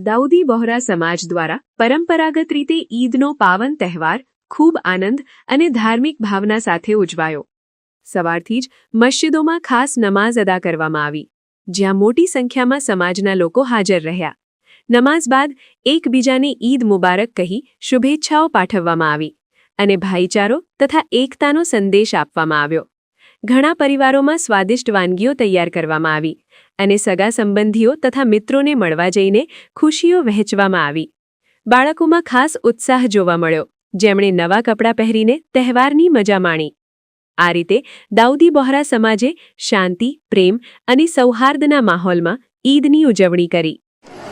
દાઉદી બોહરા સમાજ દ્વારા પરંપરાગત રીતે ઈદનો પાવન તહેવાર ખૂબ આનંદ અને ધાર્મિક ભાવના સાથે ઉજવાયો। સવારથી જ મસ્જિદોમાં ખાસ નમાઝ અદા કરવામાં આવી, જ્યાં મોટી સંખ્યામાં સમાજના લોકો હાજર રહ્યા। નમાઝ બાદ એકબીજાને ઈદ મુબારક કહી શુભેચ્છાઓ પાઠવવામાં આવી અને ભાઈચારો તથા એકતાનો સંદેશ આપવામાં આવ્યો। ઘણા પરિવારોમાં સ્વાદિષ્ટ વાનગીઓ તૈયાર કરવામાં આવી અને સગા સંબંધીઓ તથા મિત્રોને મળવા જઈને ખુશીઓ વહેંચવામાં આવી। બાળકોમાં ખાસ ઉત્સાહ જોવા મળ્યો, જેમણે નવા કપડાં પહેરીને તહેવારની મજા માણી। આ રીતે દાઉદી બોહરા સમાજે શાંતિ, પ્રેમ અને સૌહાર્દના માહોલમાં ઈદની ઉજવણી કરી।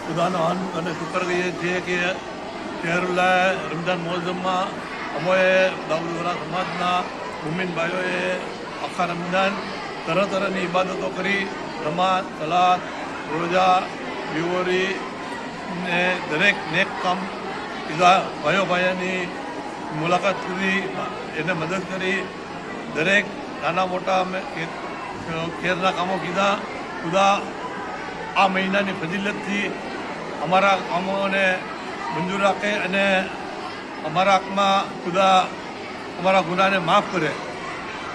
ખુદાનો અને શુકર કરીએ છીએ કે શહેરુલ્લાહ રમઝાન મોઝમમાં અમોએ દાઉદી બોહરા સમાજના મુમિન ભાઈઓએ આખા રમઝાન તરહની ઇબાદતો કરી। નમાઝ, સલાત, રોજા, બીવોરી ને દરેક નેક કામ કીધા। ભાઈઓની મુલાકાત કરી, એને મદદ કરી। દરેક નાના મોટા અમે ખેરના કામો કીધા। ખુદા આ મહિનાની ફજીલતથી અમારા કામોને મંજૂર રાખે અને અમારા હકમાં ખુદા અમારા ગુનાને માફ કરે।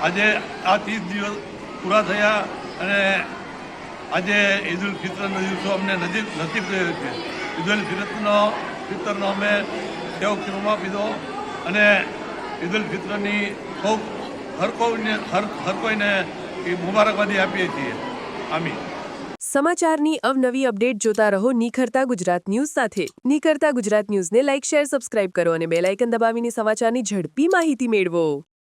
આજે આ 30 દિવસ પૂરા થયા અને આજે ઈદ ઉલ ફિત્રનો દિવસો અમને નસીબ થયો છે। ઈદ ઉલ ફિત્રનો અમે સેવ ખીરમાં પીધો અને ઈદ ઉલ ફિત્રની હર કોઈને મુબારકબાદી આપીએ છીએ। આમીન। સમાચારની અવનવી અપડેટ જોતા રહો નિખરતા ગુજરાત ન્યૂઝ સાથે। નિખરતા ગુજરાત ન્યૂઝને લાઇક, શેર, સબસ્ક્રાઇબ કરો અને બેલ આઇકન દબાવીને સમાચારની ઝડપી માહિતી મેળવો।